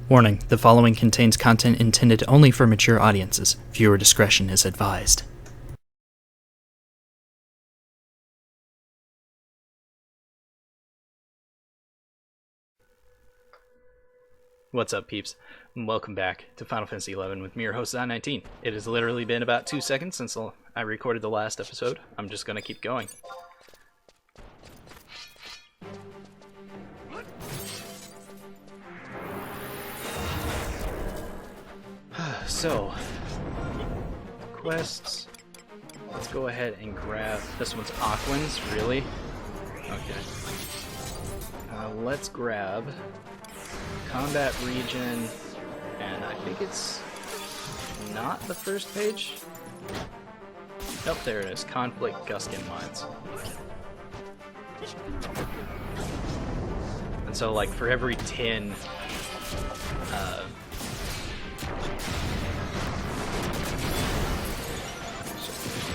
Warning, the following contains content intended only for mature audiences. Viewer discretion is advised. What's up, peeps? And welcome back to Final Fantasy XI with me, your host, Zon19. It has literally been about 2 seconds since I recorded the last episode. I'm just gonna keep going. So, quests. Let's go ahead and grab this one's Aquins, really? Okay. Let's grab combat region, and I think it's not the first page. Nope, there it is. Conflict Guskin Mines. And so, like, for every 10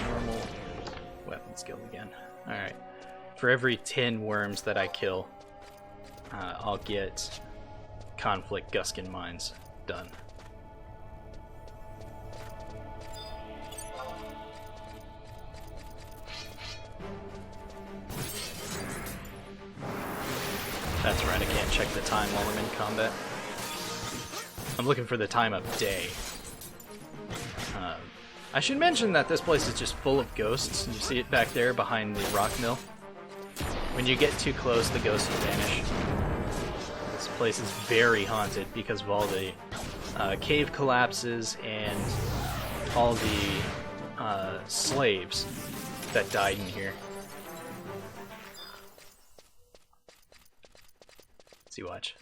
normal weapon skill again. Alright. For every 10 worms that I kill, I'll get Conflict Guskin Mines done. That's right, I can't check the time while I'm in combat. I'm looking for the time of day. I should mention that this place is just full of ghosts. You see it back there behind the rock mill. When you get too close, the ghosts vanish. This place is very haunted because of all the cave collapses and all the slaves that died in here. Let's see, watch.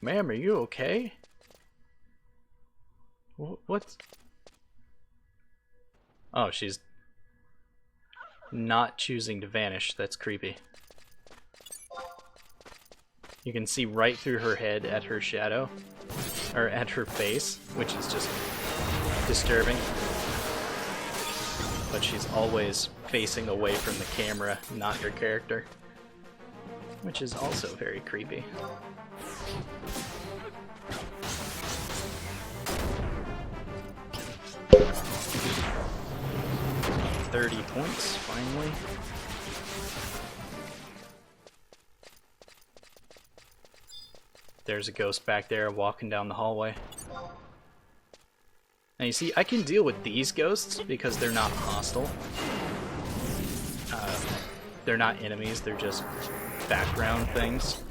Ma'am, are you okay? What's... Oh, she's not choosing to vanish. That's creepy. You can see right through her head at her shadow, or at her face, which is just disturbing. But she's always facing away from the camera, not her character, which is also very creepy. 30 points, finally. There's a ghost back there walking down the hallway. Now you see, I can deal with these ghosts because they're not hostile. They're not enemies, they're just background things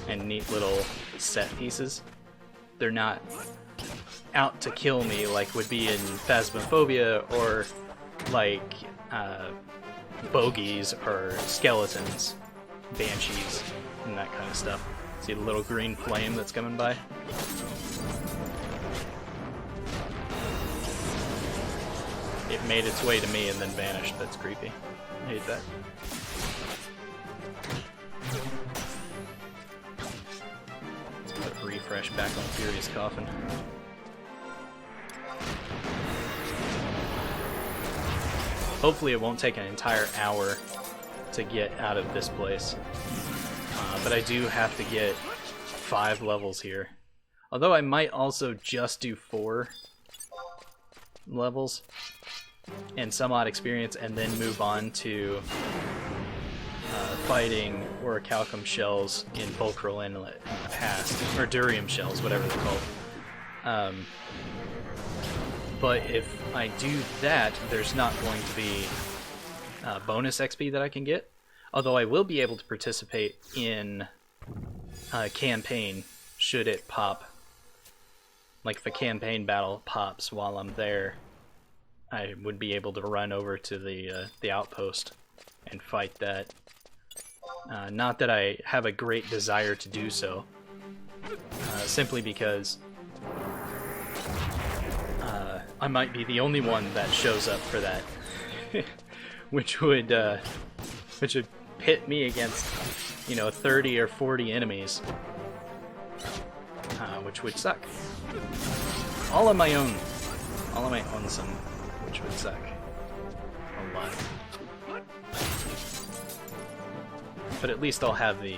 and neat little set pieces. They're not out to kill me like would be in Phasmophobia or like bogies or skeletons, banshees, and that kind of stuff. See the little green flame that's coming by? It made its way to me and then vanished. That's creepy. I hate that. Let's put a refresh back on Furious Coffin. Hopefully it won't take an entire hour to get out of this place. But I do have to get 5 levels here. Although I might also just do 4 levels and some odd experience and then move on to fighting orichalcum shells in Fulcral Inlet in the past. Or durium shells, whatever they're called. But if I do that, there's not going to be bonus XP that I can get. Although I will be able to participate in a campaign should it pop. Like if a campaign battle pops while I'm there, I would be able to run over to the outpost and fight that. Not that I have a great desire to do so, simply because I might be the only one that shows up for that, which would pit me against, 30 or 40 enemies, which would suck. All on my own, which would suck a lot. But at least I'll have the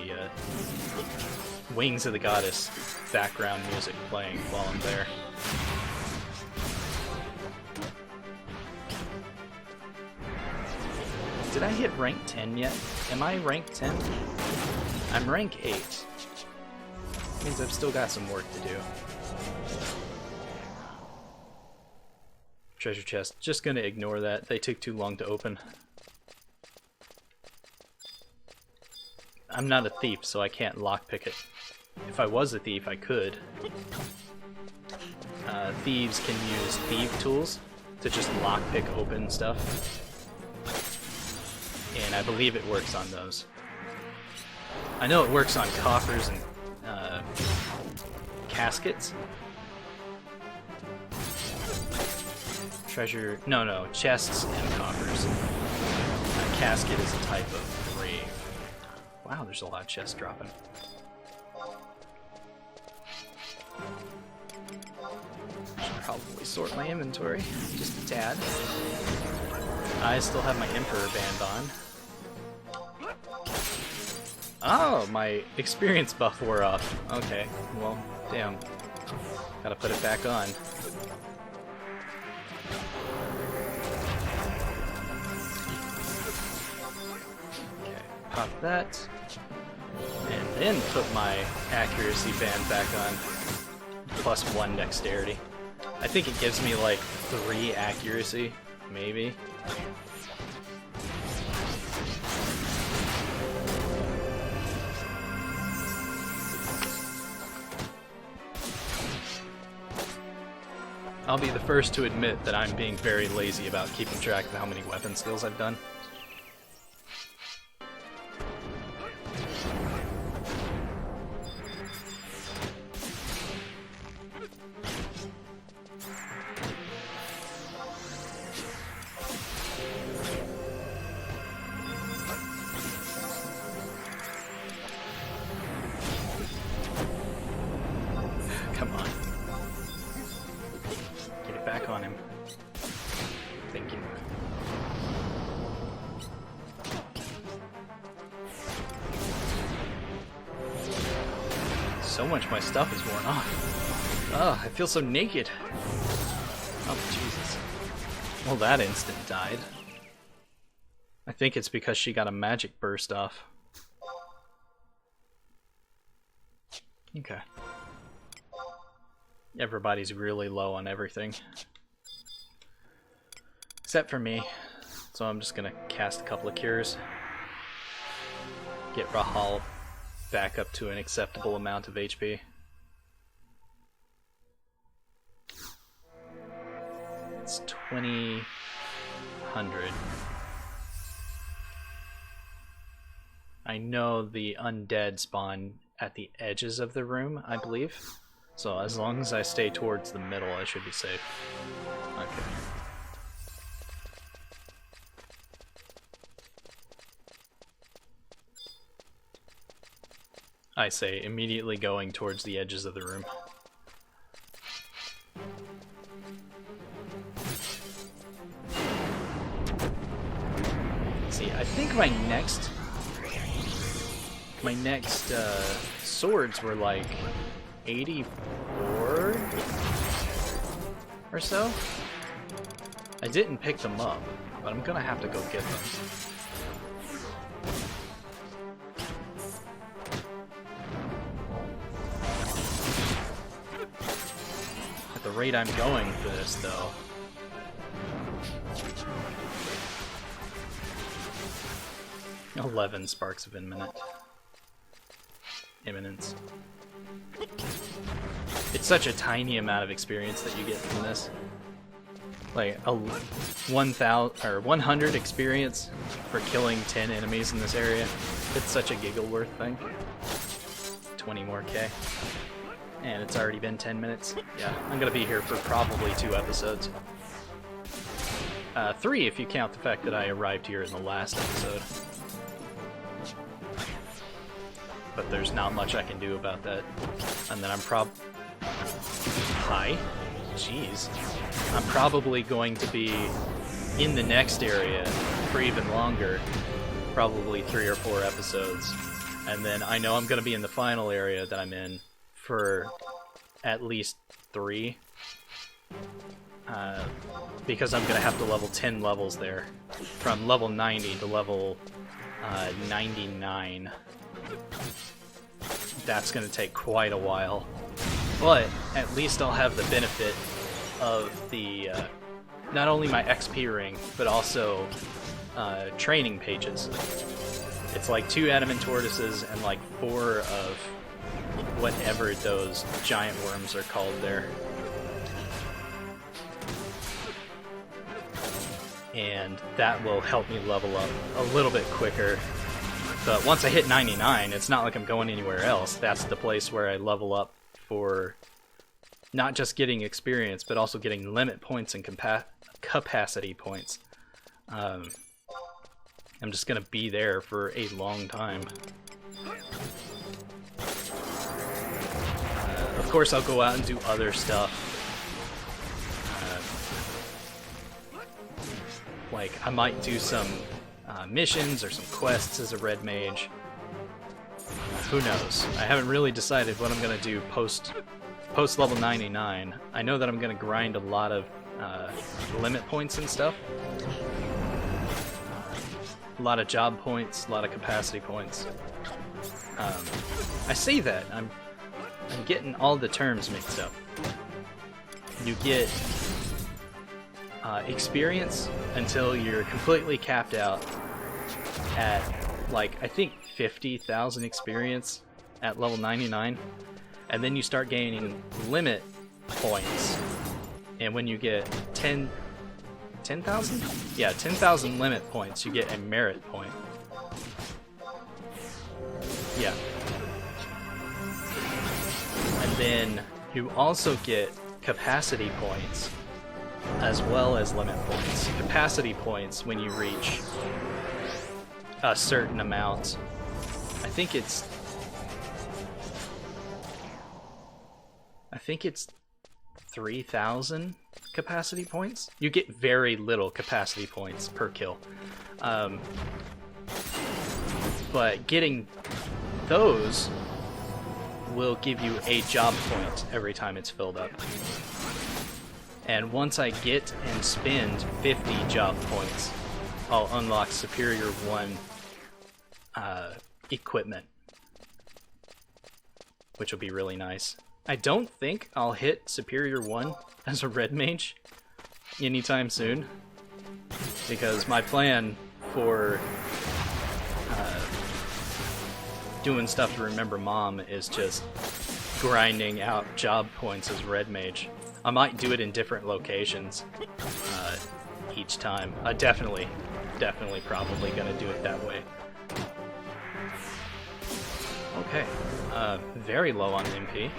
Wings of the Goddess background music playing while I'm there. Did I hit rank 10 yet? Am I rank 10? I'm rank 8. Means I've still got some work to do. Treasure chest. Just gonna ignore that. They took too long to open. I'm not a thief, so I can't lockpick it. If I was a thief, I could. Thieves can use thief tools to just lockpick open stuff. And I believe it works on those. I know it works on coffers and caskets. Treasure... No, chests and coffers. A casket is a type of grave. Wow, there's a lot of chests dropping. Should probably sort my inventory, just a tad. I still have my Emperor band on. Oh, my experience buff wore off. Okay, well, damn. Gotta put it back on. Okay, pop that. And then put my accuracy band back on. +1 dexterity. I think it gives me like 3 accuracy, maybe. I'll be the first to admit that I'm being very lazy about keeping track of how many weapon skills I've done. Come on. Get it back on him. Thank you. So much of my stuff is worn off. Oh, I feel so naked. Oh, Jesus. Well, that instant died. I think it's because she got a magic burst off. Okay. Everybody's really low on everything. Except for me. So I'm just gonna cast a couple of cures. Get Rahal back up to an acceptable amount of HP. It's 2000. I know the undead spawn at the edges of the room, I believe. So as long as I stay towards the middle, I should be safe. Okay. I say, immediately going towards the edges of the room. See, I think my next swords were like 84 or so. I didn't pick them up, but I'm gonna have to go get them. At the rate I'm going for this, though. "11 sparks of imminence. It's such a tiny amount of experience that you get from this. Like a 100 experience for killing 10 enemies in this area. It's such a giggle worth thing. 20 more K. And it's already been 10 minutes. Yeah, I'm gonna be here for probably 2 episodes. 3 if you count the fact that I arrived here in the last episode. But there's not much I can do about that. And then I'm Hi? Jeez. I'm probably going to be in the next area for even longer. Probably 3 or 4 episodes. And then I know I'm going to be in the final area that I'm in for at least 3. Because I'm going to have to level 10 levels there. From level 90 to level 99. That's going to take quite a while. But at least I'll have the benefit of the not only my XP ring, but also training pages. It's like 2 adamant tortoises and like 4 of whatever those giant worms are called there. And that will help me level up a little bit quicker. But once I hit 99, it's not like I'm going anywhere else. That's the place where I level up for not just getting experience, but also getting limit points and capacity points. I'm just gonna be there for a long time. Of course, I'll go out and do other stuff. Like, I might do some missions or some quests as a red mage. Who knows? I haven't really decided what I'm gonna do post level 99. I know that I'm gonna grind a lot of limit points and stuff. A lot of job points, a lot of capacity points. I say that, I'm getting all the terms mixed up. You get experience until you're completely capped out at, like, I think 50,000 experience at level 99, and then you start gaining limit points, and when you get 10,000? Yeah, 10,000 limit points, you get a merit point. Yeah. And then you also get capacity points as well as limit points. Capacity points when you reach a certain amount. I think it's 3,000 capacity points. You get very little capacity points per kill. But getting those will give you a job point every time it's filled up. And once I get and spend 50 job points, I'll unlock Superior 1 equipment, which will be really nice. I don't think I'll hit Superior 1 as a red mage anytime soon, because my plan for doing stuff to remember mom is just grinding out job points as red mage. I might do it in different locations each time. Definitely probably gonna do it that way. Okay, very low on MP.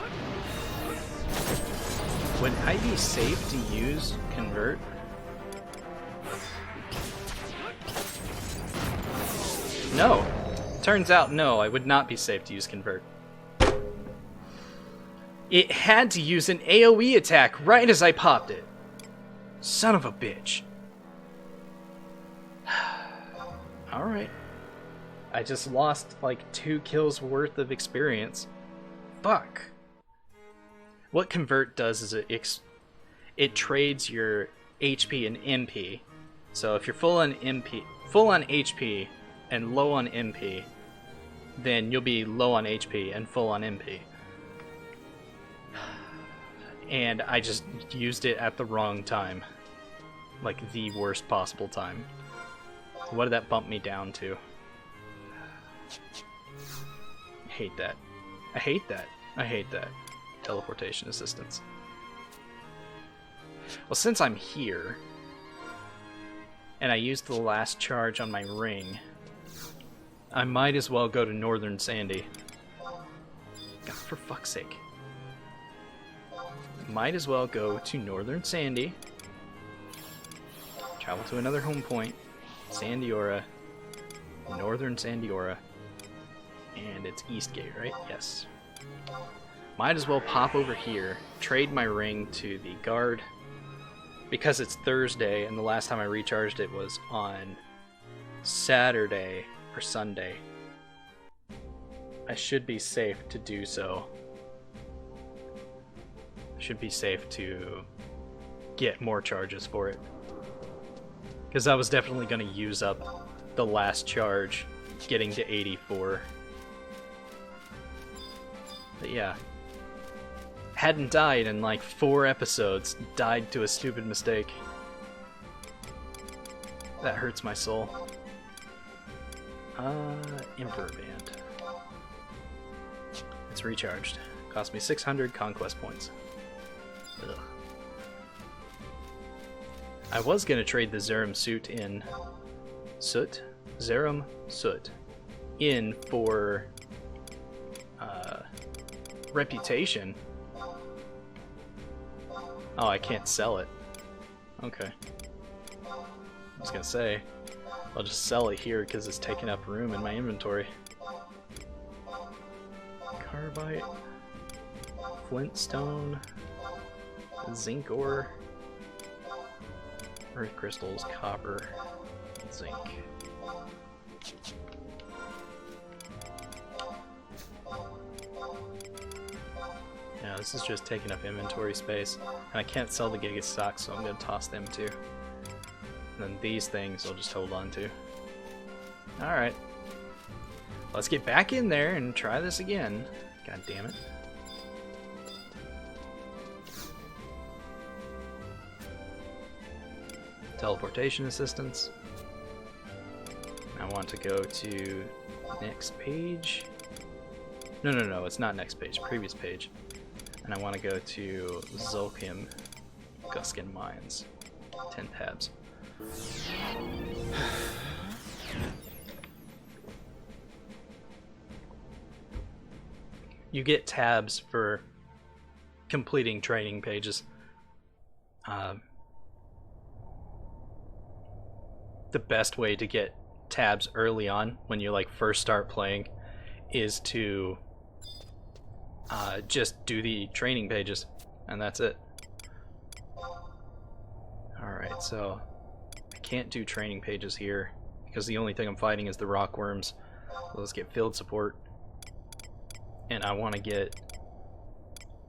Would I be safe to use Convert? No. Turns out no, I would not be safe to use Convert. It had to use an AoE attack right as I popped it. Son of a bitch. Alright. I just lost like 2 kills worth of experience. Fuck. What Convert does is it trades your HP and MP. So if you're full on HP and low on MP, then you'll be low on HP and full on MP. And I just used it at the wrong time. Like the worst possible time. What did that bump me down to? I hate that. I hate that. I hate that. Teleportation assistance. Well, since I'm here, and I used the last charge on my ring, I might as well go to Northern Sandy. God, for fuck's sake. Might as well go to Northern Sandy, travel to another home point, Sandiora, Northern Sandiora, and it's Eastgate, right? Yes. Might as well pop over here, trade my ring to the guard, because it's Thursday, and the last time I recharged it was on Saturday or Sunday. I should be safe to do so. I should be safe to get more charges for it. Because I was definitely going to use up the last charge getting to 84. But yeah. Hadn't died in like 4 episodes. Died to a stupid mistake. That hurts my soul. Emperor Band. It's recharged. Cost me 600 conquest points. Ugh. I was gonna trade the Zerum suit in Zerum Soot in for reputation. Oh, I can't sell it. Okay. I was gonna say, I'll just sell it here because it's taking up room in my inventory. Carbide, flintstone, zinc ore, earth crystals, copper, zinc. Yeah, this is just taking up inventory space, and I can't sell the Giga stocks, so I'm going to toss them too. And then these things I'll just hold on to. Alright. Let's get back in there and try this again. God damn it. Teleportation assistance. I want to go to next page. No, it's not next page, previous page. And I want to go to Zulkim Guskin Mines. 10 tabs. You get tabs for completing training pages. The best way to get tabs early on when you like first start playing is to just do the training pages, and that's it. Alright, so I can't do training pages here because the only thing I'm fighting is the rockworms. So let's get field support. And I want to get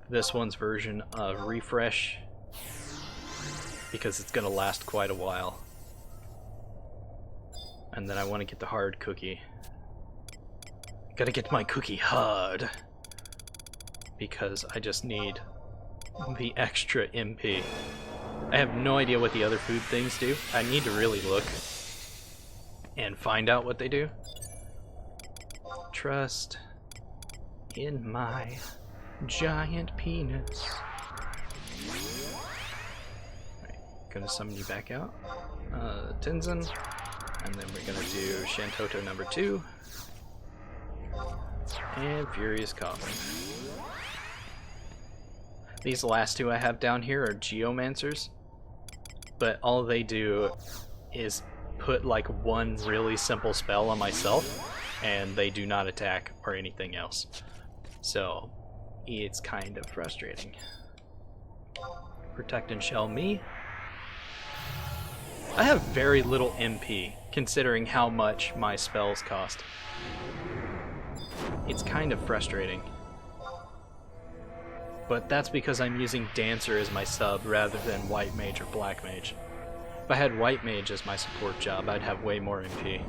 this one's version of refresh because it's going to last quite a while. And then I want to get the hard cookie. Gotta get my cookie hard because I just need the extra MP. I have no idea what the other food things do. I need to really look and find out what they do. Trust in my giant penis. Right, gonna summon you back out. Tenzin. And then we're gonna do Shantoto number 2. And Furious Coffin. These last two I have down here are Geomancers. But all they do is put like one really simple spell on myself, and they do not attack or anything else. So it's kind of frustrating. Protect and shell me. I have very little MP considering how much my spells cost. It's kind of frustrating. But that's because I'm using Dancer as my sub rather than White Mage or Black Mage. If I had White Mage as my support job, I'd have way more MP.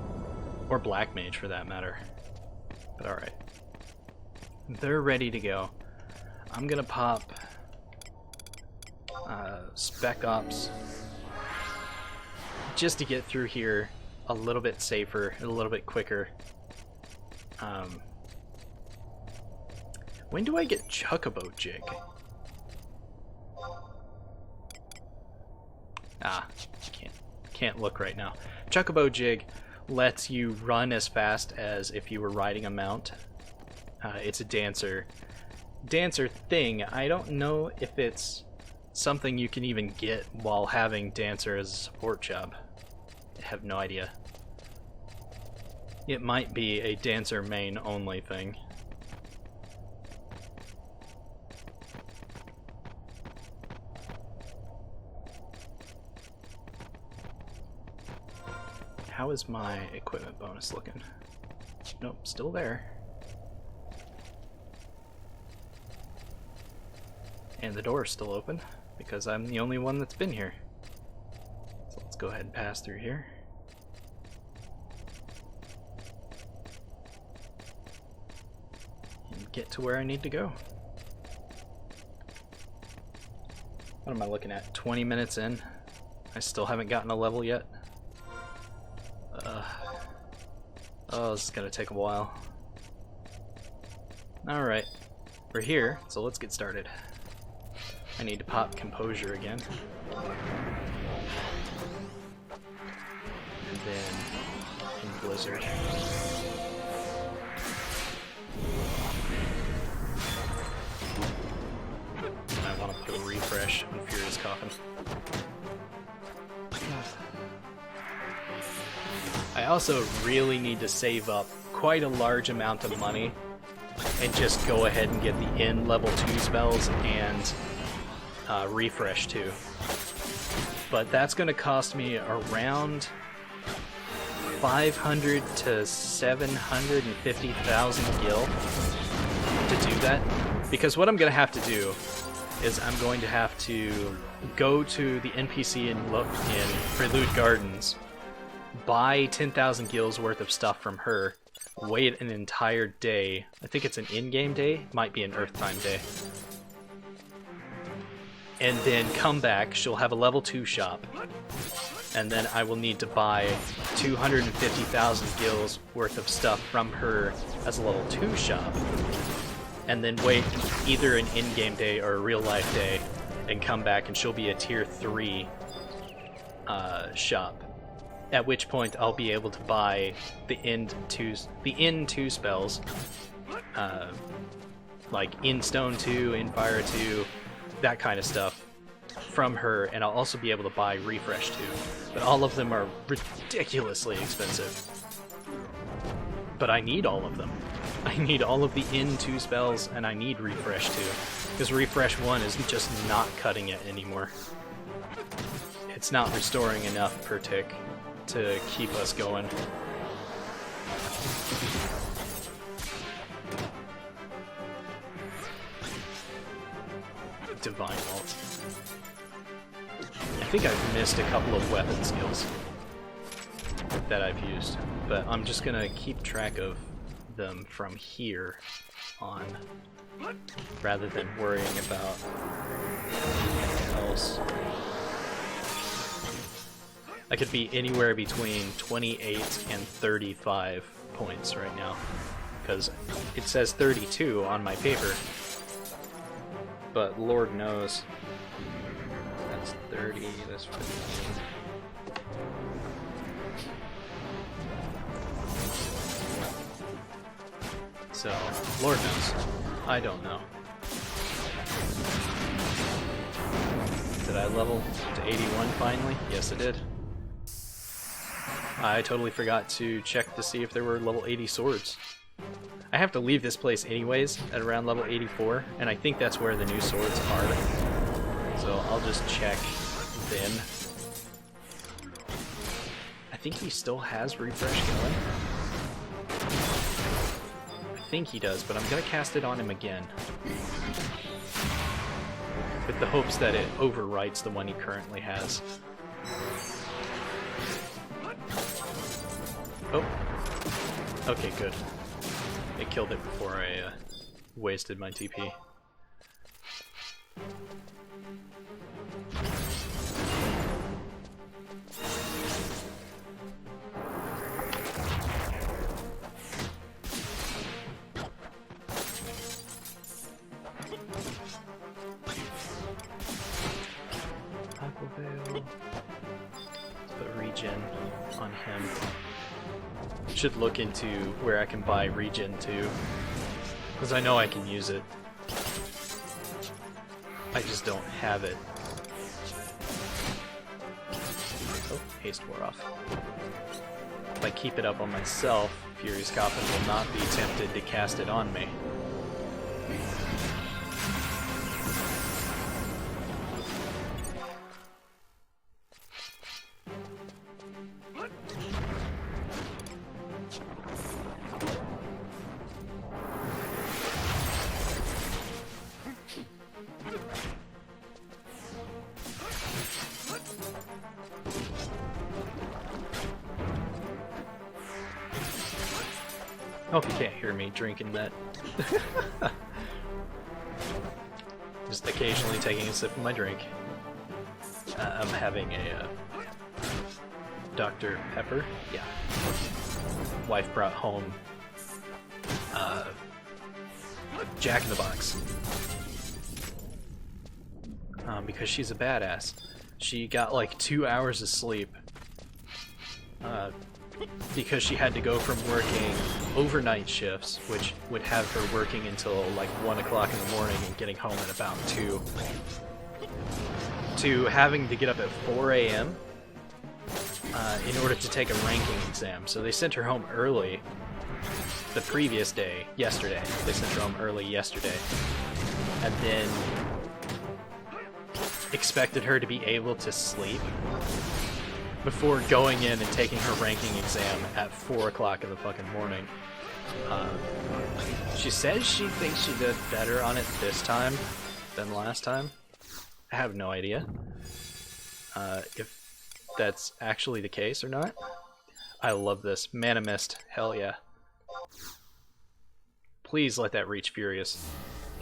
Or Black Mage for that matter. But alright. They're ready to go. I'm gonna pop Spec Ops just to get through here a little bit safer, a little bit quicker. When do I get Chocobo Jig? Can't look right now. Chocobo Jig lets you run as fast as if you were riding a mount. It's a dancer thing. I don't know if it's something you can even get while having Dancer as a support job. I have no idea. It might be a Dancer main only thing. How is my equipment bonus looking? Nope, still there. And the door is still open, because I'm the only one that's been here. So let's go ahead and pass through here. And get to where I need to go. What am I looking at? 20 minutes in? I still haven't gotten a level yet. Oh, this is gonna take a while. Alright, we're here, so let's get started. I need to pop composure again. And then in Blizzard. I want to put a refresh on Furious Coffin. I also really need to save up quite a large amount of money and just go ahead and get the end level 2 spells and refresh 2. But that's going to cost me around 500 to 750,000 gil to do that. Because what I'm going to have to do is I'm going to have to go to the NPC and look in Prelude Gardens, buy 10,000 gils worth of stuff from her, wait an entire day. I think it's an in-game day, might be an Earth time day. And then come back, she'll have a level 2 shop. And then I will need to buy 250,000 gils worth of stuff from her as a level 2 shop. And then wait either an in-game day or a real-life day and come back and she'll be a tier 3 shop. At which point I'll be able to buy the end 2 spells, like in Stone 2, in Fire 2, that kind of stuff from her, and I'll also be able to buy Refresh 2. But all of them are ridiculously expensive. But I need all of them. I need all of the in 2 spells, and I need Refresh 2. Because Refresh 1 is just not cutting it anymore. It's not restoring enough per tick to keep us going. Divine Vault. I think I've missed a couple of weapon skills that I've used, but I'm just gonna keep track of them from here on, rather than worrying about anything else. I could be anywhere between 28 and 35 points right now, because it says 32 on my paper, but Lord knows. That's 30, that's 15. So, Lord knows. I don't know. Did I level to 81 finally? Yes, I did. I totally forgot to check to see if there were level 80 swords. I have to leave this place anyways at around level 84, and I think that's where the new swords are. So I'll just check then. I think he still has refresh going. I think he does, but I'm gonna cast it on him again. With the hopes that it overwrites the one he currently has. Oh. Okay, good. It killed it before I wasted my TP. Aquavale. Put regen on him. Should look into where I can buy regen too, because I know I can use it. I just don't have it. Oh, haste wore off. If I keep it up on myself, Furious Coffin will not be tempted to cast it on me. Hope you can't hear me drinking that. Just occasionally taking a sip of my drink. I'm having a Dr. Pepper. Yeah. Wife brought home Jack in the Box. Because she's a badass. She got like 2 hours of sleep. Because she had to go from working overnight shifts, which would have her working until like 1 o'clock in the morning and getting home at about 2, to having to get up at 4 a.m. In order to take a ranking exam. So they sent her home early the previous day, yesterday. They sent her home early yesterday. And then expected her to be able to sleep before going in and taking her ranking exam at 4 o'clock in the fucking morning. She says she thinks she did better on it this time than last time. I have no idea if that's actually the case or not. I love this. Mana Mist. Hell yeah. Please let that reach Furious.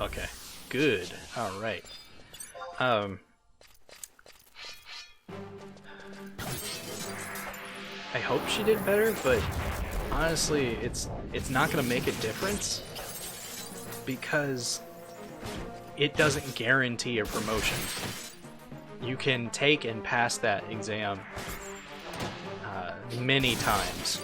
Okay. Good. Alright. I hope she did better, but honestly, it's not gonna make a difference because it doesn't guarantee a promotion. You can take and pass that exam many times,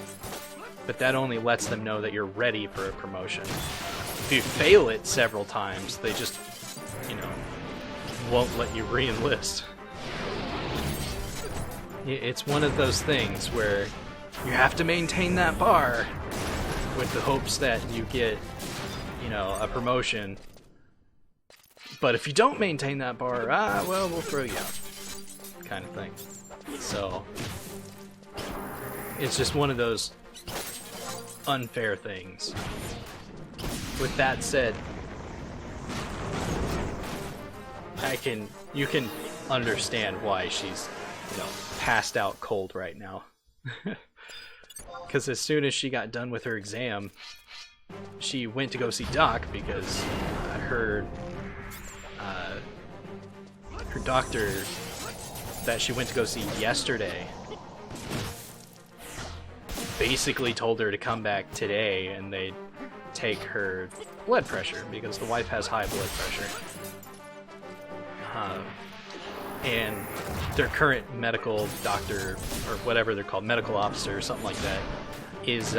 but that only lets them know that you're ready for a promotion. If you fail it several times, they just, you know, won't let you re-enlist. It's one of those things where you have to maintain that bar with the hopes that you get, you know, a promotion. But if you don't maintain that bar, well, we'll throw you out, kind of thing. So it's just one of those unfair things. With that said, you can understand why she's, you know, passed out cold right now. Because as soon as she got done with her exam, she went to go see Doc because her doctor that she went to go see yesterday basically told her to come back today and they'd take her blood pressure because the wife has high blood pressure. And their current medical doctor, or whatever they're called, medical officer or something like that, is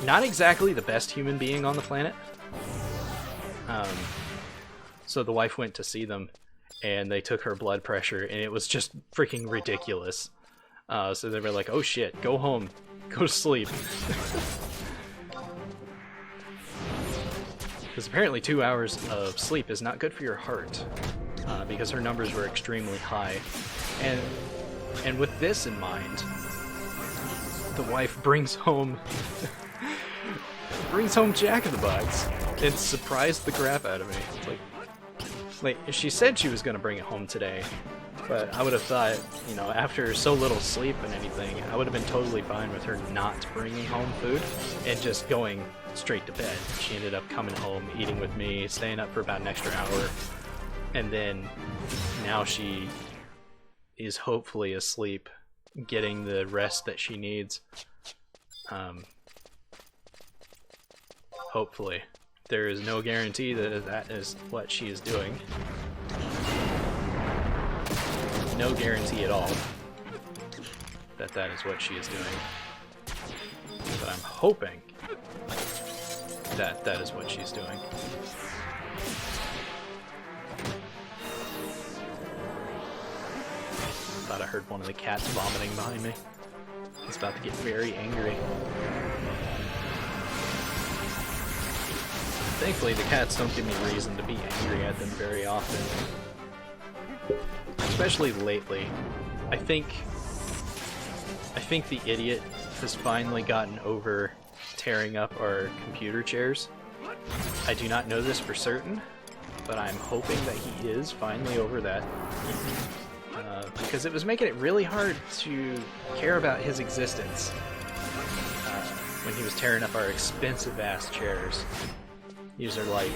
not exactly the best human being on the planet. So the wife went to see them, and they took her blood pressure, and it was just freaking ridiculous. So they were like, oh shit, go home, go to sleep. Because apparently 2 hours of sleep is not good for your heart, because her numbers were extremely high. And with this in mind, the wife brings home Jack in the Box and surprised the crap out of me. Like she said she was gonna bring it home today, but I would have thought, you know, after so little sleep and anything, I would have been totally fine with her not bringing home food and just going straight to bed. She ended up coming home, eating with me, staying up for about an extra hour, and then now she is hopefully asleep, getting the rest that she needs. Hopefully. There is no guarantee that that is what she is doing. No guarantee at all that that is what she is doing. But I'm hoping that that is what she's doing. Thought I heard one of the cats vomiting behind me. He's about to get very angry. Thankfully, the cats don't give me reason to be angry at them very often. Especially lately. I think the idiot has finally gotten over tearing up our computer chairs. I do not know this for certain, but I'm hoping that he is finally over that. Because it was making it really hard to care about his existence. when he was tearing up our expensive ass chairs. These are like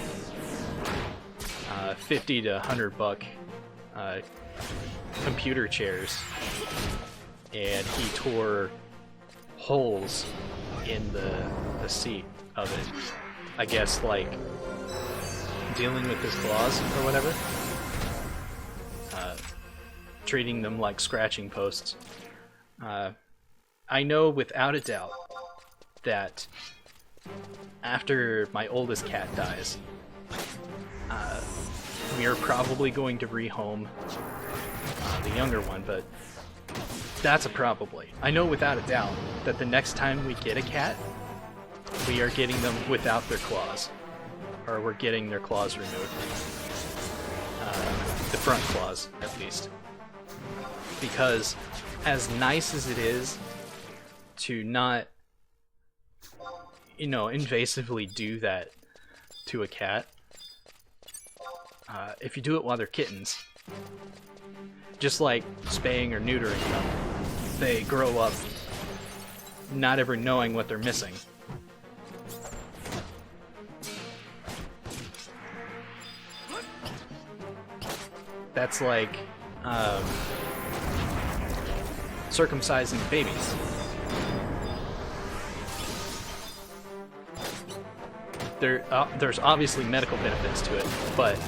50 to $100 computer chairs, and he tore holes in the seat of it. I guess like dealing with his claws or whatever. Treating them like scratching posts. I know without a doubt that after my oldest cat dies, we are probably going to rehome the younger one, but that's a probably. I know without a doubt that the next time we get a cat, we are getting them without their claws. Or we're getting their claws removed. The front claws, at least. Because as nice as it is to not, invasively do that to a cat, if you do it while they're kittens, just like spaying or neutering them, they grow up not ever knowing what they're missing. That's like circumcising babies. There's obviously medical benefits to it, but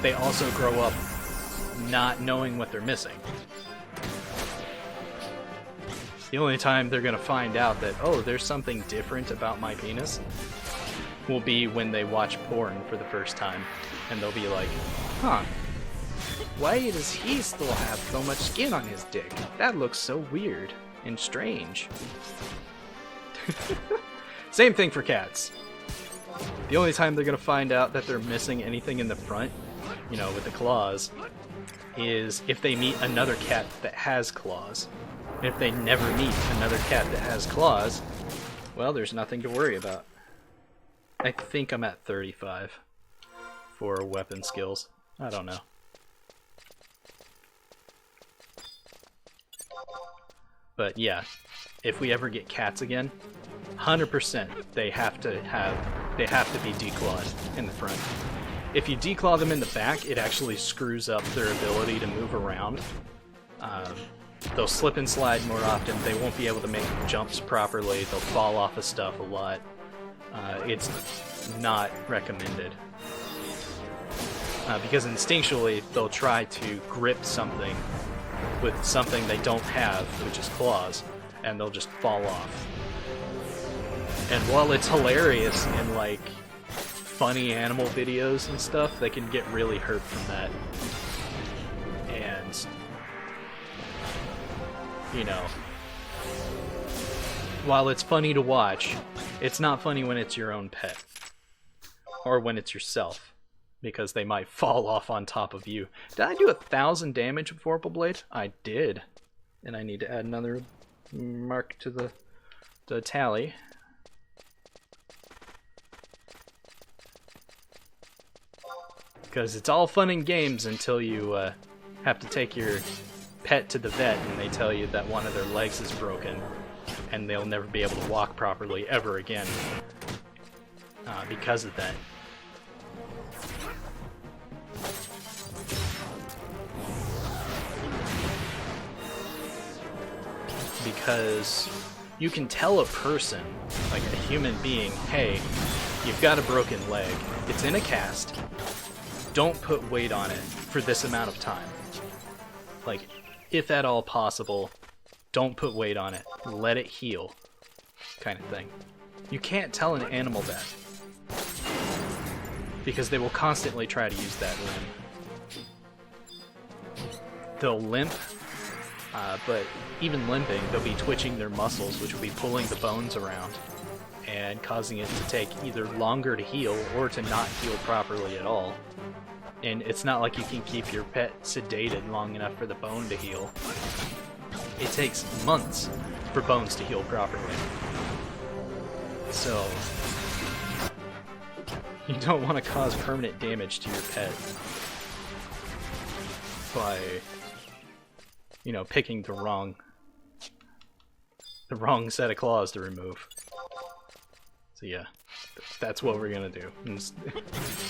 they also grow up not knowing what they're missing. The only time they're gonna find out that, oh, there's something different about my penis, will be when they watch porn for the first time, and they'll be like, huh, why does he still have so much skin on his dick? That looks so weird and strange. Same thing for cats. The only time they're gonna find out that they're missing anything in the front, with the claws, is if they meet another cat that has claws. And if they never meet another cat that has claws, well, there's nothing to worry about. I think I'm at 35 for weapon skills. I don't know. But yeah, if we ever get cats again, 100% they have to be declawed in the front. If you declaw them in the back, it actually screws up their ability to move around. They'll slip and slide more often. They won't be able to make jumps properly. They'll fall off of stuff a lot. It's not recommended. Because instinctually, they'll try to grip something with something they don't have, which is claws, and they'll just fall off. And while it's hilarious in like funny animal videos and stuff, they can get really hurt from that. And while it's funny to watch, it's not funny when it's your own pet or when it's yourself, because they might fall off on top of you. Did I do 1,000 damage with Vorpal Blade? I did. And I need to add another mark to the tally. Because it's all fun and games until you have to take your pet to the vet and they tell you that one of their legs is broken and they'll never be able to walk properly ever again because of that. Because you can tell a person, like a human being, hey, you've got a broken leg, it's in a cast, don't put weight on it for this amount of time. Like, if at all possible, don't put weight on it, let it heal, kind of thing. You can't tell an animal that, because they will constantly try to use that limb. They'll limp, but even limping, they'll be twitching their muscles, which will be pulling the bones around and causing it to take either longer to heal or to not heal properly at all. And it's not like you can keep your pet sedated long enough for the bone to heal. It takes months for bones to heal properly. So, you don't want to cause permanent damage to your pet by, picking the wrong set of claws to remove. So yeah, that's what we're gonna do.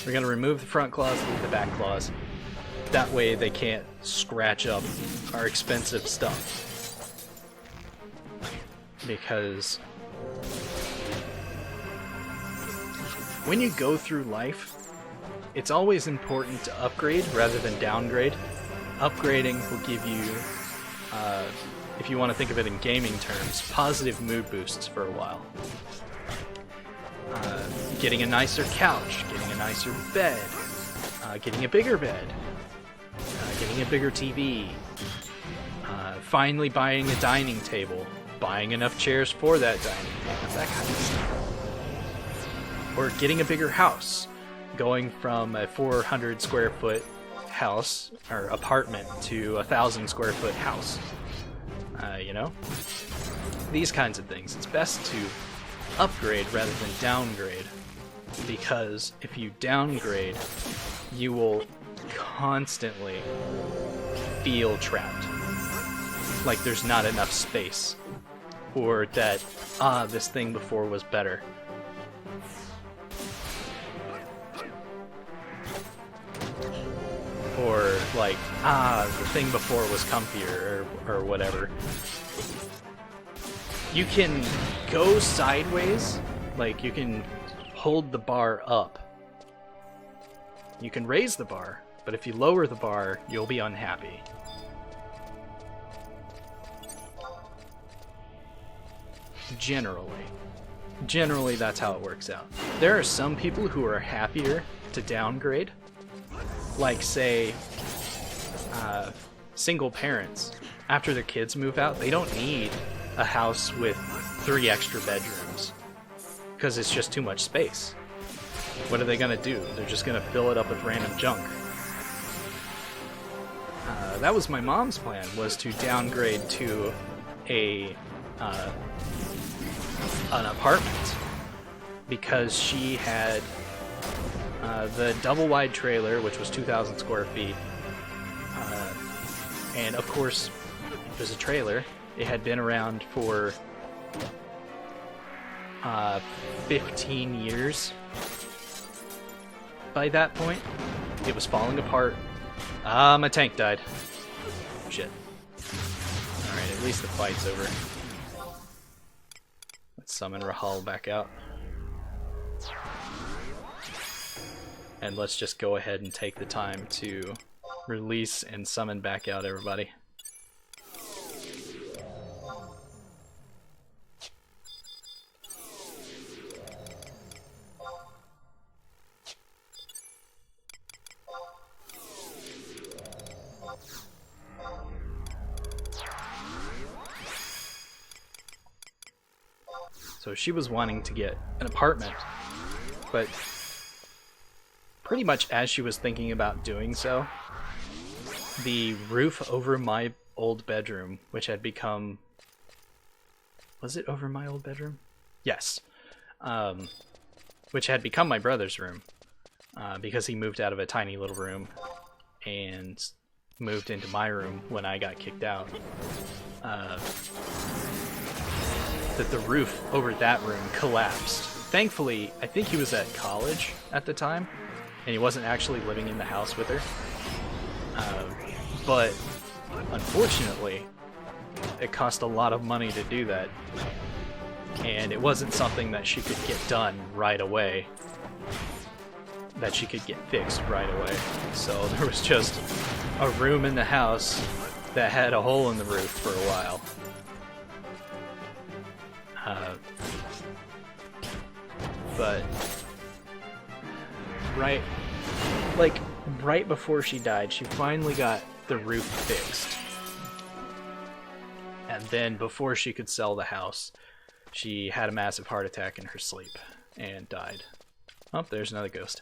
We're gonna remove the front claws, leave the back claws. That way they can't scratch up our expensive stuff. Because when you go through life, it's always important to upgrade rather than downgrade. Upgrading will give you, if you want to think of it in gaming terms, positive mood boosts for a while. Getting a nicer couch, getting a nicer bed, getting a bigger bed, getting a bigger TV, finally buying a dining table, buying enough chairs for that dining table, that kind of stuff. Or getting a bigger house, going from a 400 square foot house, or apartment, to a 1,000 square foot house. You know? These kinds of things. It's best to upgrade rather than downgrade, because if you downgrade, you will constantly feel trapped. Like there's not enough space. Or that, this thing before was better. Or like, the thing before was comfier, or whatever. You can go sideways, like you can hold the bar up. You can raise the bar, but if you lower the bar, you'll be unhappy. Generally that's how it works out. There are some people who are happier to downgrade, like say single parents. After their kids move out, they don't need a house with 3 extra bedrooms because it's just too much space. What are they gonna do? They're just gonna fill it up with random junk. That was my mom's plan, was to downgrade to an apartment, because she had the double wide trailer, which was 2,000 square feet, and of course it was a trailer. It had been around for 15 years by that point. It was falling apart. My tank died. Shit. Alright, at least the fight's over. Let's summon Rahal back out. And let's just go ahead and take the time to release and summon back out everybody. So she was wanting to get an apartment, but pretty much as she was thinking about doing so, the roof over my old bedroom, which had become... Was it over my old bedroom? Yes. Which had become my brother's room, because he moved out of a tiny little room and moved into my room when I got kicked out. That the roof over that room collapsed. Thankfully, I think he was at college at the time, and he wasn't actually living in the house with her. But unfortunately, it cost a lot of money to do that, and it wasn't something that she could get done right away, that she could get fixed right away. So there was just a room in the house that had a hole in the roof for a while. But right before she died, she finally got the roof fixed. And then before she could sell the house, she had a massive heart attack in her sleep and died. Oh, there's another ghost.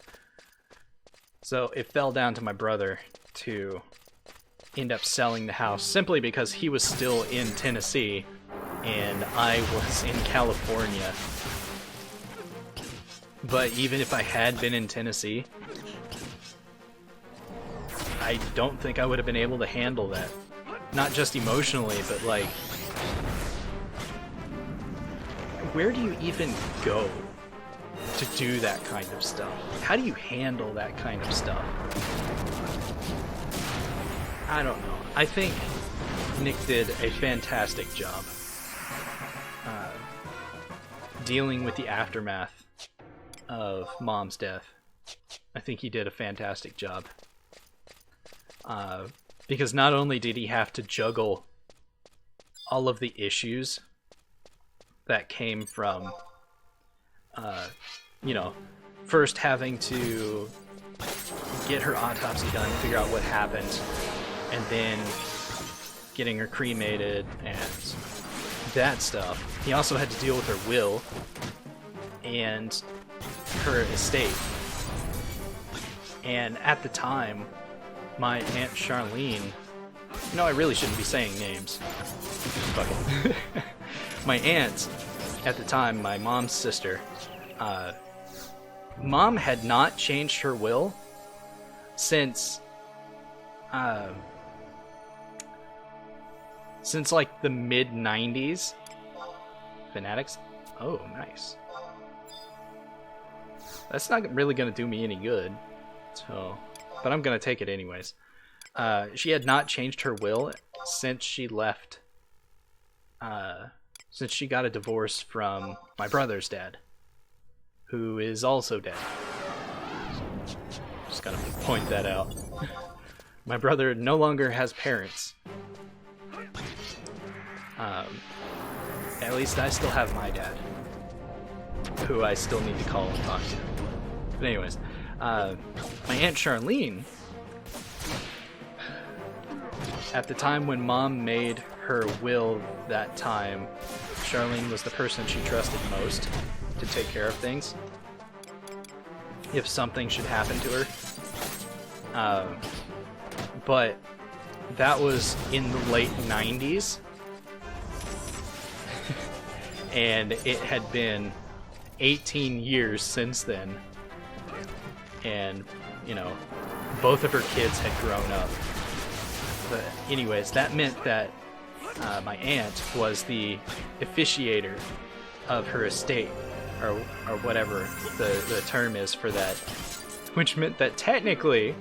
So it fell down to my brother to end up selling the house, simply because he was still in Tennessee and I was in California. But even if I had been in Tennessee, I don't think I would have been able to handle that. Not just emotionally, but like where do you even go to do that kind of stuff? How do you handle that kind of stuff? I don't know. I think Nick did a fantastic job dealing with the aftermath of Mom's death. I think he did a fantastic job. Because not only did he have to juggle all of the issues that came from, you know, first having to get her autopsy done, figure out what happened, and then getting her cremated and that stuff. He also had to deal with her will and her estate. And at the time, my Aunt Charlene... No, I really shouldn't be saying names. Fuck it. My aunt, at the time, my mom's sister, Mom had not changed her will since like the mid-90s. Fanatics? Oh, nice. That's not really gonna do me any good, so... But I'm gonna take it anyways. She had not changed her will since she left... since she got a divorce from my brother's dad, who is also dead. Just gotta point that out. My brother no longer has parents. At least I still have my dad, who I still need to call and talk to. But anyways, my Aunt Charlene, at the time when Mom made her will that time, Charlene was the person she trusted most to take care of things if something should happen to her. But that was in the late 90s. And it had been 18 years since then. And, you know, both of her kids had grown up. But anyways, that meant that my aunt was the officiator of her estate, or whatever the term is for that. Which meant that technically,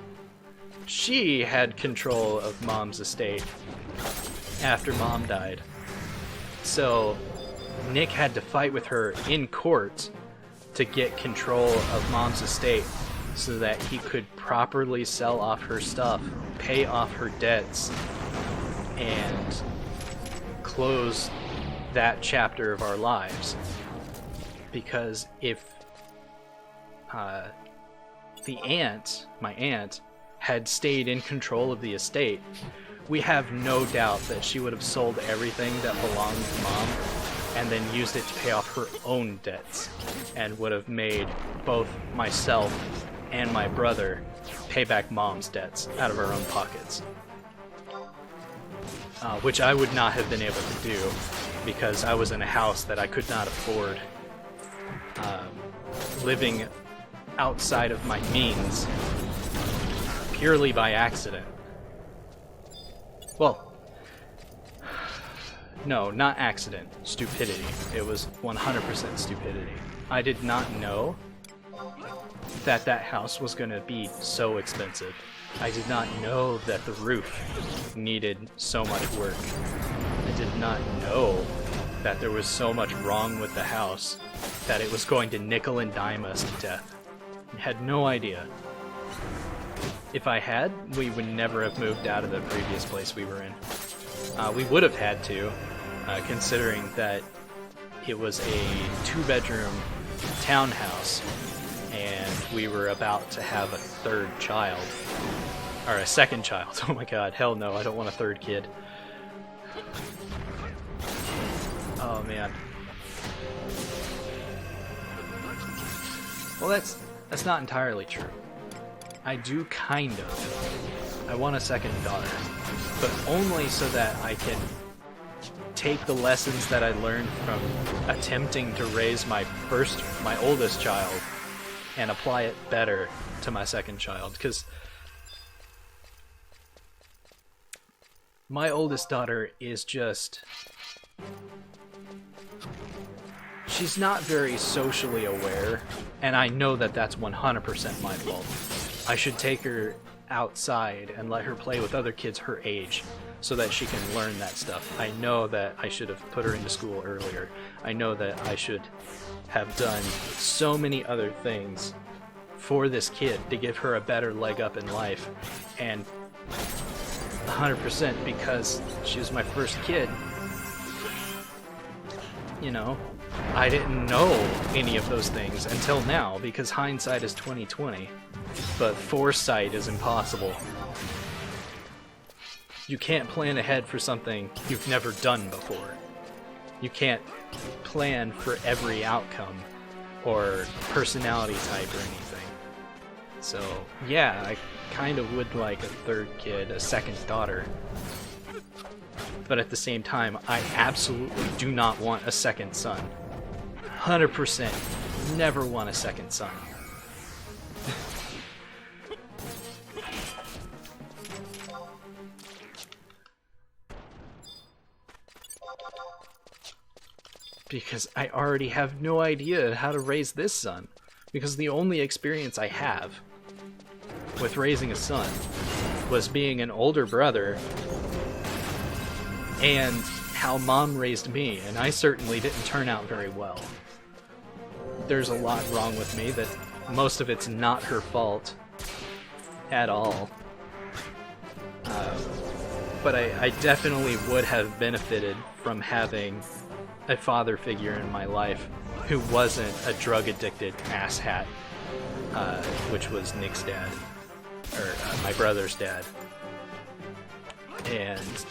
she had control of Mom's estate after Mom died. So Nick had to fight with her in court to get control of Mom's estate so that he could properly sell off her stuff, pay off her debts, and close that chapter of our lives. Because if my aunt, had stayed in control of the estate, we have no doubt that she would have sold everything that belonged to Mom and then used it to pay off her own debts, and would have made both myself and my brother pay back Mom's debts out of our own pockets. Which I would not have been able to do because I was in a house that I could not afford. Living outside of my means purely by accident. Well, no, not accident. Stupidity. It was 100% stupidity. I did not know that that house was going to be so expensive. I did not know that the roof needed so much work. I did not know that there was so much wrong with the house that it was going to nickel and dime us to death. I had no idea. If I had, we would never have moved out of the previous place we were in. We would have had to, considering that it was a 2-bedroom townhouse, and we were about to have a third child. Or a second child. Oh my god, hell no, I don't want a third kid. Oh man. Well, that's not entirely true. I do kind of. I want a second daughter, but only so that I can take the lessons that I learned from attempting to raise my oldest child and apply it better to my second child, because my oldest daughter is just... she's not very socially aware, and I know that that's 100% my fault. I should take her outside and let her play with other kids her age so that she can learn that stuff. I know that I should have put her into school earlier. I know that I should have done so many other things for this kid to give her a better leg up in life, and 100% because she was my first kid, you know, I didn't know any of those things until now, because hindsight is 20/20, but foresight is impossible. You can't plan ahead for something you've never done before. You can't plan for every outcome or personality type or anything. So yeah, I kind of would like a third kid, a second daughter. But at the same time, I absolutely do not want a second son. 100% never want a second son. Because I already have no idea how to raise this son. Because the only experience I have with raising a son was being an older brother and how mom raised me, and I certainly didn't turn out very well. There's a lot wrong with me that most of it's not her fault at all. But I definitely would have benefited from having a father figure in my life who wasn't a drug-addicted asshat, which was Nick's dad, or my brother's dad. And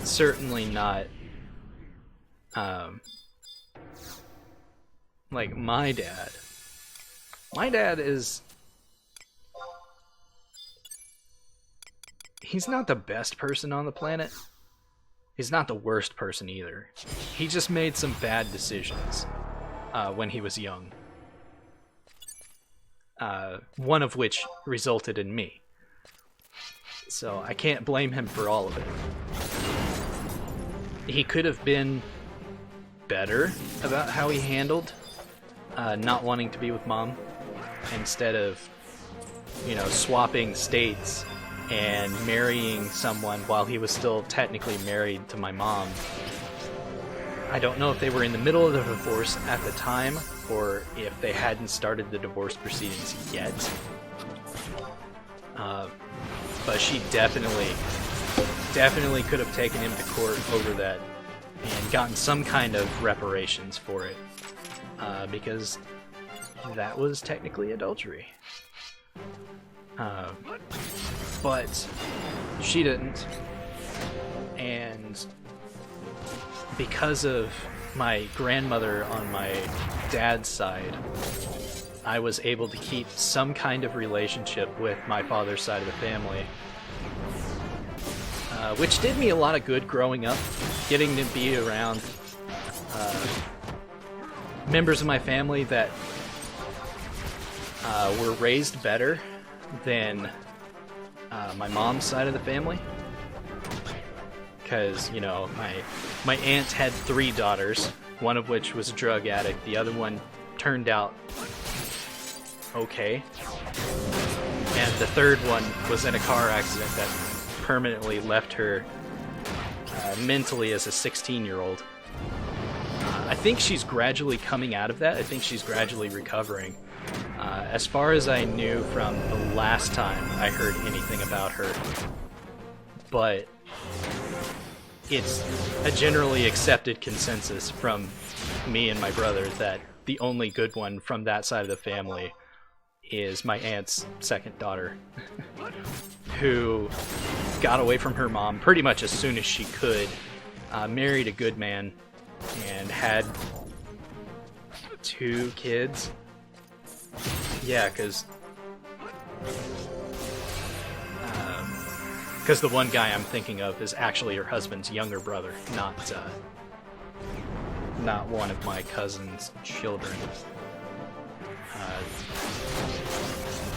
certainly not, like my dad. My dad is... He's not the best person on the planet. He's not the worst person either. He just made some bad decisions when he was young. One of which resulted in me. So I can't blame him for all of it. He could have been better about how he handled not wanting to be with mom, instead of, you know, swapping states and marrying someone while he was still technically married to my mom. I don't know if they were in the middle of the divorce at the time, or if they hadn't started the divorce proceedings yet. But she definitely could have taken him to court over that and gotten some kind of reparations for it, because that was technically adultery. But she didn't, and because of my grandmother on my dad's side, I was able to keep some kind of relationship with my father's side of the family, which did me a lot of good growing up, getting to be around members of my family that were raised better than my mom's side of the family. Because, you know, my aunt had 3 daughters, one of which was a drug addict, the other one turned out okay, and the third one was in a car accident that permanently left her mentally as a 16-year-old. I think she's gradually coming out of that. I think she's gradually recovering. As far as I knew from the last time I heard anything about her. But it's a generally accepted consensus from me and my brother that the only good one from that side of the family is my aunt's second daughter, who got away from her mom pretty much as soon as she could, married a good man, and had 2 kids. Yeah, because the one guy I'm thinking of is actually her husband's younger brother, not one of my cousin's children.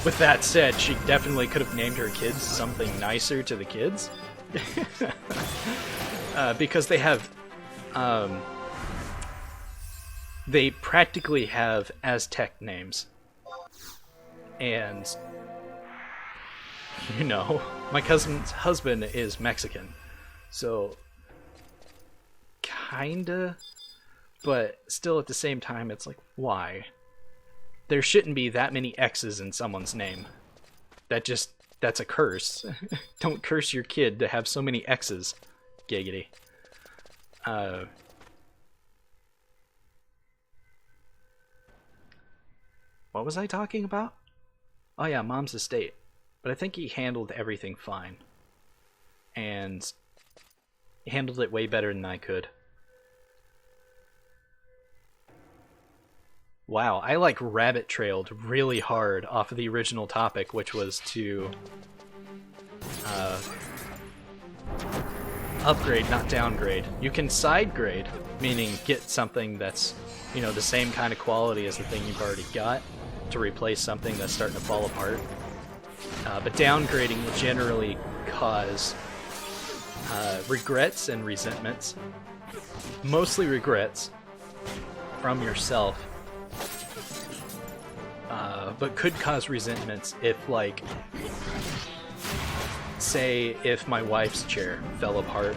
With that said, she definitely could have named her kids something nicer to the kids. Because they have They practically have Aztec names. And, you know, my cousin's husband is Mexican. So, kinda. But still at the same time, it's like, why? There shouldn't be that many X's in someone's name. That's a curse. Don't curse your kid to have so many X's. Giggity. What was I talking about? Oh yeah, Mom's estate. But I think he handled everything fine. And he handled it way better than I could. Wow, I like rabbit trailed really hard off of the original topic, which was to upgrade, not downgrade. You can side grade, meaning get something that's, you know, the same kind of quality as the thing you've already got to replace something that's starting to fall apart. But downgrading will generally cause regrets and resentments. Mostly regrets from yourself. But could cause resentments if, like, say if my wife's chair fell apart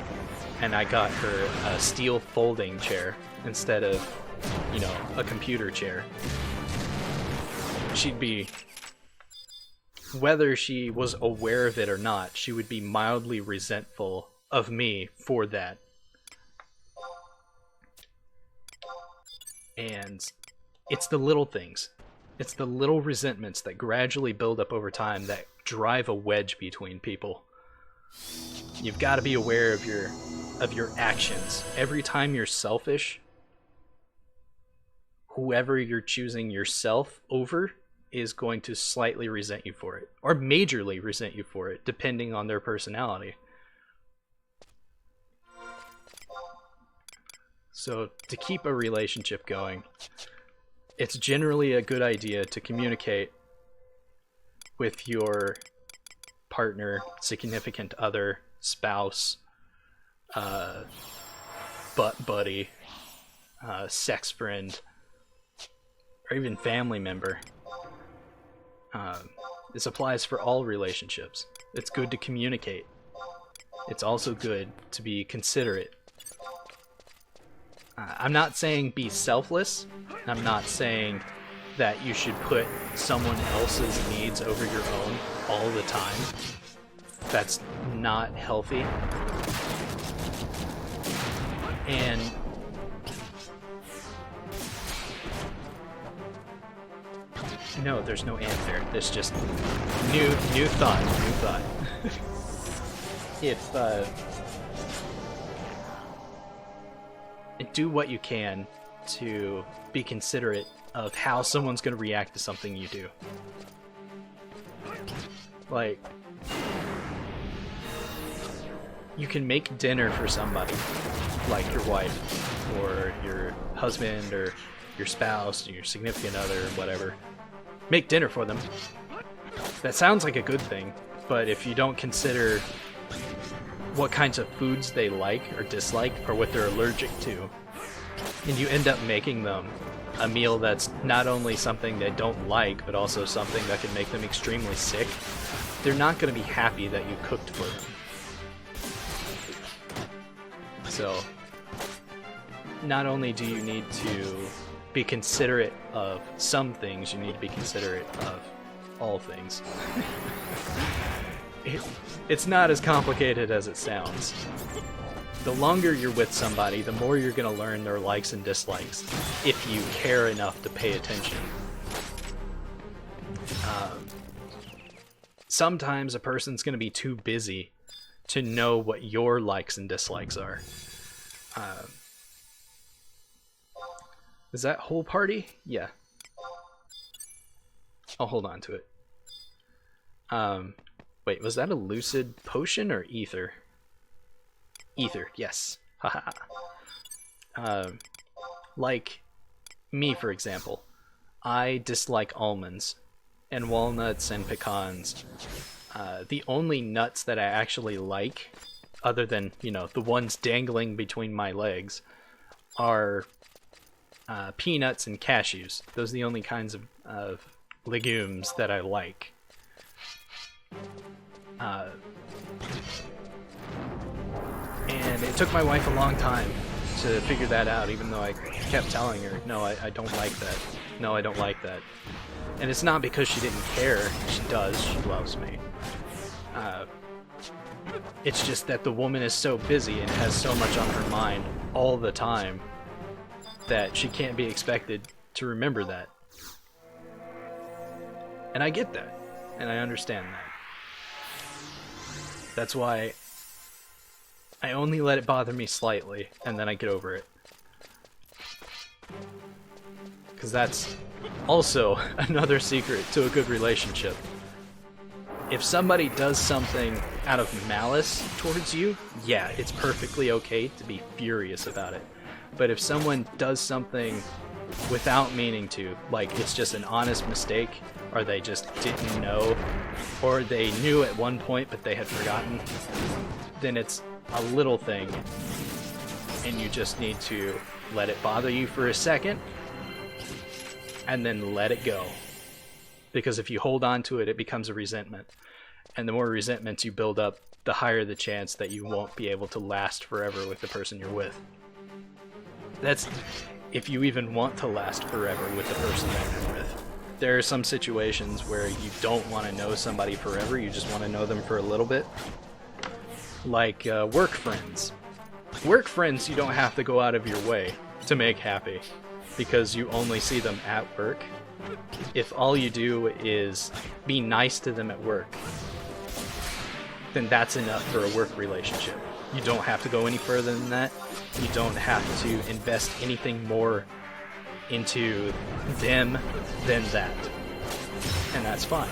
and I got her a steel folding chair instead of, you know, a computer chair. She'd be, whether she was aware of it or not, she would be mildly resentful of me for that. And it's the little things. It's the little resentments that gradually build up over time that drive a wedge between people. You've got to be aware of your actions. Every time you're selfish, whoever you're choosing yourself over is going to slightly resent you for it, or majorly resent you for it, depending on their personality. So to keep a relationship going, it's generally a good idea to communicate with your partner, significant other, spouse, butt buddy, sex friend, or even family member. This applies for all relationships. It's good to communicate. It's also good to be considerate. I'm not saying be selfless. I'm not saying that you should put someone else's needs over your own all the time. That's not healthy. And no, there's no and there. There's just new thought. If do what you can to be considerate of how someone's going to react to something you do. Like, you can make dinner for somebody, like your wife, or your husband, or your spouse, or your significant other, or whatever. Make dinner for them. That sounds like a good thing, but if you don't consider what kinds of foods they like or dislike, or what they're allergic to, and you end up making them a meal that's not only something they don't like, but also something that can make them extremely sick, they're not going to be happy that you cooked for them. So, not only do you need to be considerate of some things, you need to be considerate of all things. It's not as complicated as it sounds. The longer you're with somebody, the more you're going to learn their likes and dislikes, if you care enough to pay attention. Sometimes a person's going to be too busy to know what your likes and dislikes are. Is that whole party? Yeah. I'll hold on to it. Wait, was that a lucid potion or ether? Ether, yes. Haha. Like me, for example. I dislike almonds and walnuts and pecans. The only nuts that I actually like, other than, you know, the ones dangling between my legs, are peanuts and cashews. Those are the only kinds of legumes that I like. And it took my wife a long time to figure that out, even though I kept telling her, no, I don't like that. No, I don't like that. And it's not because she didn't care. She does. She loves me. It's just that the woman is so busy and has so much on her mind all the time that she can't be expected to remember that. And I get that. And I understand that. That's why I only let it bother me slightly, and then I get over it. Because that's also another secret to a good relationship. If somebody does something out of malice towards you, yeah, it's perfectly okay to be furious about it. But if someone does something without meaning to, like it's just an honest mistake, or they just didn't know, or they knew at one point but they had forgotten, then it's a little thing, and you just need to let it bother you for a second, and then let it go. Because if you hold on to it, it becomes a resentment. And the more resentments you build up, the higher the chance that you won't be able to last forever with the person you're with. That's if you even want to last forever with the person that you're with. There are some situations where you don't want to know somebody forever, you just want to know them for a little bit. Like work friends. Work friends you don't have to go out of your way to make happy, because you only see them at work. If all you do is be nice to them at work, then that's enough for a work relationship. You don't have to go any further than that. You don't have to invest anything more into them than that. And that's fine.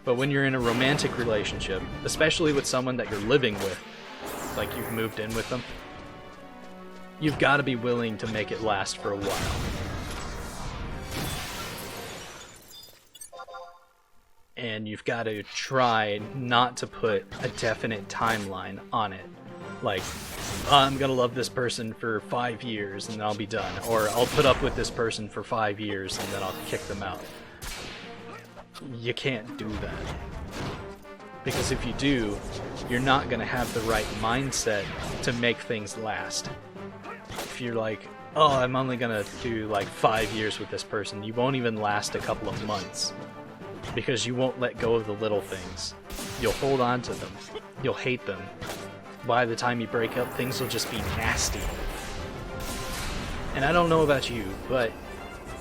But when you're in a romantic relationship, especially with someone that you're living with, like you've moved in with them, you've got to be willing to make it last for a while. And you've got to try not to put a definite timeline on it. Like, I'm gonna love this person for 5 years and then I'll be done. Or I'll put up with this person for 5 years and then I'll kick them out. You can't do that. Because if you do, you're not gonna have the right mindset to make things last. If you're like, oh, I'm only gonna do like 5 years with this person, you won't even last a couple of months. Because you won't let go of the little things. You'll hold on to them. You'll hate them. By the time you break up, things will just be nasty. And I don't know about you, but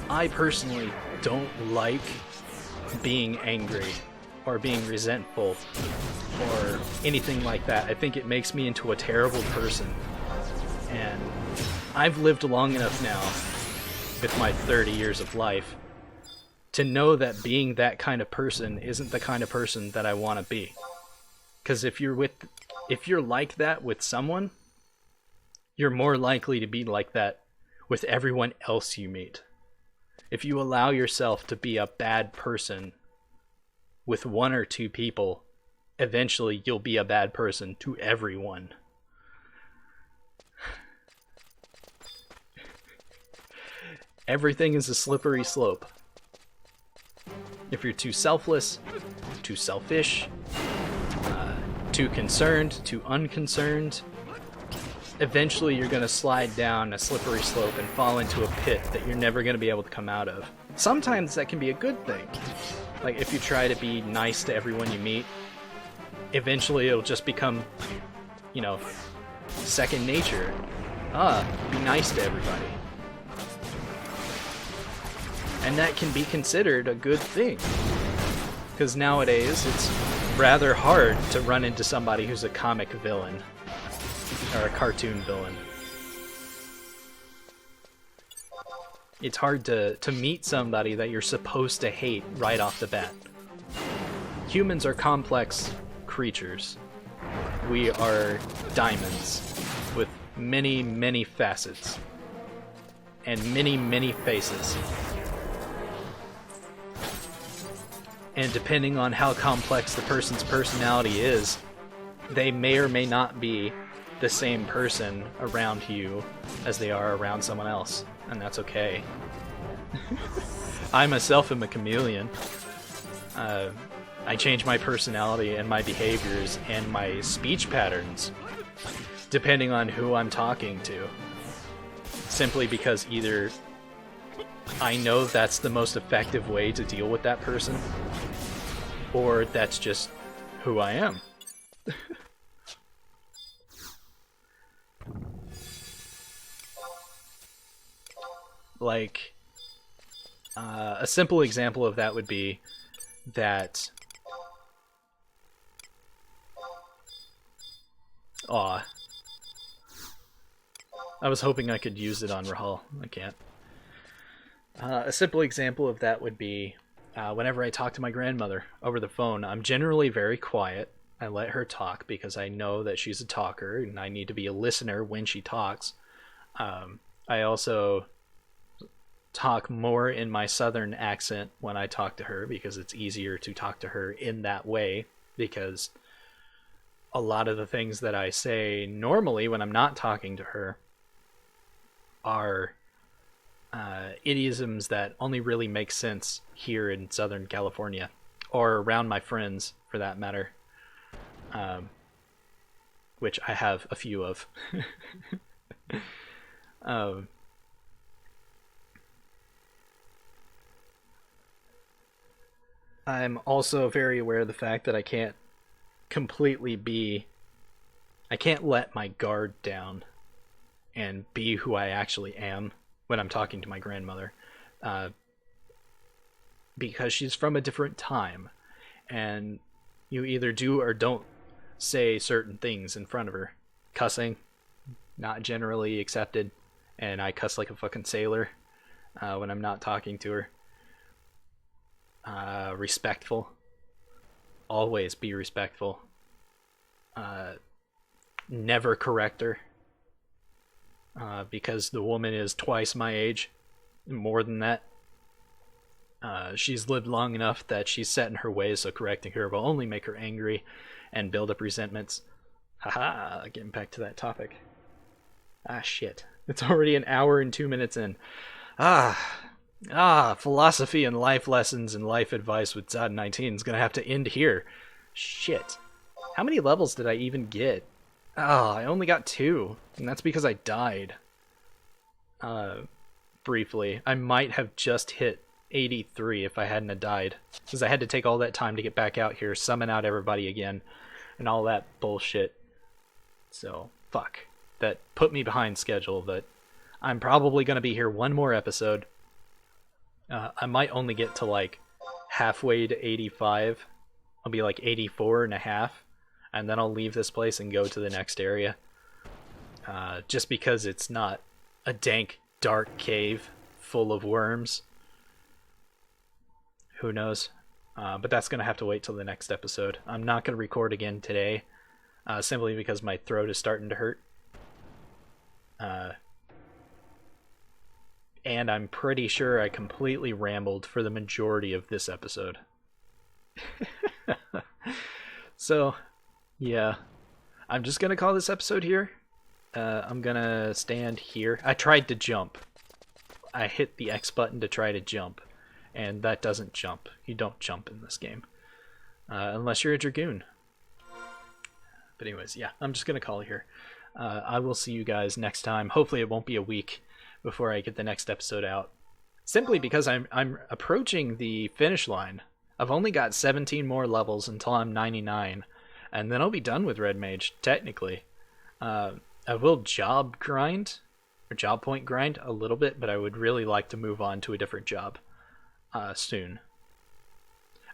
I personally don't like being angry or being resentful or anything like that. I think it makes me into a terrible person. And I've lived long enough now, with my 30 years of life, to know that being that kind of person isn't the kind of person that I want to be. Because if you're like that with someone, you're more likely to be like that with everyone else you meet. If you allow yourself to be a bad person with one or two people, eventually you'll be a bad person to everyone. Everything is a slippery slope. If you're too selfless, too selfish, too concerned, too unconcerned, eventually you're going to slide down a slippery slope and fall into a pit that you're never going to be able to come out of. Sometimes that can be a good thing. Like if you try to be nice to everyone you meet, eventually it'll just become, second nature. Be nice to everybody. And that can be considered a good thing. Because nowadays, it's rather hard to run into somebody who's a comic villain. Or a cartoon villain. It's hard to meet somebody that you're supposed to hate right off the bat. Humans are complex creatures. We are diamonds with many, many facets. And many, many faces. And depending on how complex the person's personality is, they may or may not be the same person around you as they are around someone else, and that's okay. I myself am a chameleon. I change my personality and my behaviors and my speech patterns depending on who I'm talking to. Simply because either I know that's the most effective way to deal with that person, or that's just who I am. Like, a simple example of that would be that... Aw. I was hoping I could use it on Rahul. I can't. A simple example of that would be whenever I talk to my grandmother over the phone, I'm generally very quiet. I let her talk because I know that she's a talker and I need to be a listener when she talks. I also talk more in my southern accent when I talk to her because it's easier to talk to her in that way, because a lot of the things that I say normally when I'm not talking to her are idioms that only really make sense here in Southern California, or around my friends for that matter, which I have a few of. I'm also very aware of the fact that I can't let my guard down and be who I actually am when I'm talking to my grandmother, because she's from a different time, and you either do or don't say certain things in front of her. Cussing, not generally accepted, and I cuss like a fucking sailor when I'm not talking to her. Respectful. Always be respectful. Never correct her. Because the woman is twice my age. More than that. She's lived long enough that she's set in her ways, so correcting her will only make her angry and build up resentments. Haha, getting back to that topic. Shit. It's already an hour and 2 minutes in. Philosophy and life lessons and life advice with Zod 19 is gonna have to end here. Shit. How many levels did I even get? I only got 2, and that's because I died. Briefly. I might have just hit 83 if I hadn't have died, because I had to take all that time to get back out here, summon out everybody again, and all that bullshit. So, fuck. That put me behind schedule, but I'm probably gonna be here one more episode. I might only get to like halfway to 85. I'll be like 84 and a half, and then I'll leave this place and go to the next area. Just because it's not a dank, dark cave full of worms. Who knows? But that's going to have to wait till the next episode. I'm not going to record again today, simply because my throat is starting to hurt. And I'm pretty sure I completely rambled for the majority of this episode. So, yeah. I'm just gonna call this episode here. I'm gonna stand here. I tried to jump. I hit the X button to try to jump, and that doesn't jump. You don't jump in this game. Unless you're a Dragoon. But anyways, yeah, I'm just gonna call it here. I will see you guys next time. Hopefully it won't be a week before I get the next episode out. Simply because I'm approaching the finish line. I've only got 17 more levels until I'm 99, and then I'll be done with Red Mage, technically. I will job grind, or job point grind a little bit, but I would really like to move on to a different job soon.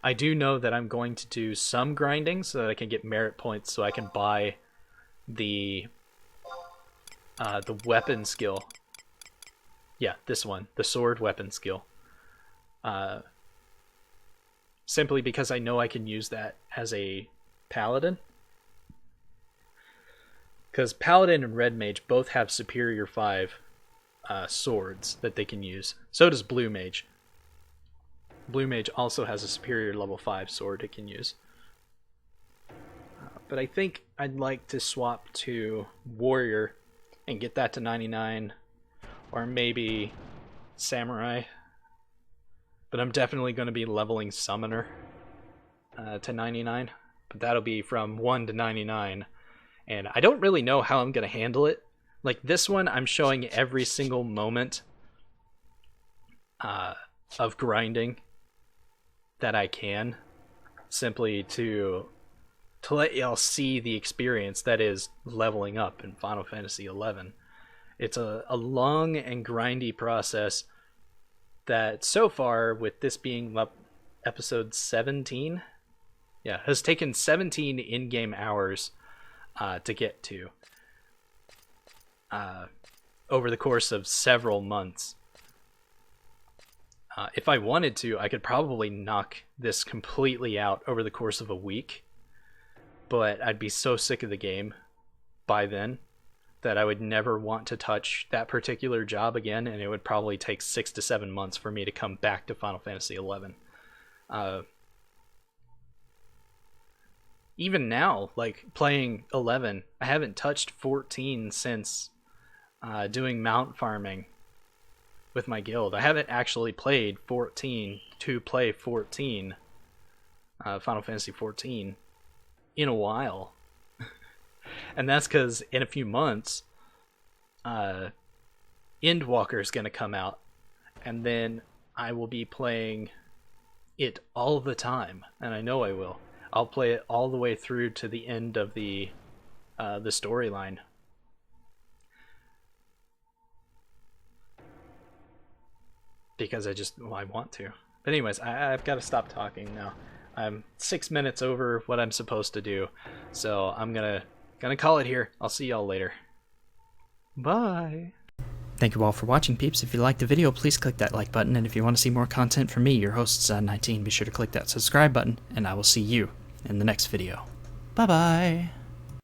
I do know that I'm going to do some grinding so that I can get merit points so I can buy the weapon skill. Yeah, this one, the sword weapon skill. Simply because I know I can use that as a paladin. Because paladin and red mage both have superior 5 swords that they can use. So does blue mage. Blue mage also has a superior level 5 sword it can use. But I think I'd like to swap to Warrior and get that to 99, or maybe Samurai. But I'm definitely going to be leveling Summoner to 99. But that'll be from 1 to 99. And I don't really know how I'm going to handle it. Like this one, I'm showing every single moment of grinding that I can, simply to let y'all see the experience that is leveling up in Final Fantasy XI. It's a long and grindy process that so far, with this being episode 17, yeah, has taken 17 in-game hours to get to over the course of several months. If I wanted to, I could probably knock this completely out over the course of a week, but I'd be so sick of the game by then that I would never want to touch that particular job again, and it would probably take 6 to 7 months for me to come back to Final Fantasy XI. Even now, like playing 11, I haven't touched 14 since doing mount farming with my guild. I haven't actually played 14 to play 14, Final Fantasy 14, in a while. And that's because in a few months, Endwalker is going to come out, and then I will be playing it all the time, and I know I will. I'll play it all the way through to the end of the storyline. Because I want to. But anyways, I've got to stop talking now. I'm 6 minutes over what I'm supposed to do, so I'm gonna call it here. I'll see y'all later. Bye. Thank you all for watching, peeps. If you liked the video, please click that like button, and if you want to see more content from me, your host Zod19, be sure to click that subscribe button, and I will see you in the next video. Bye bye.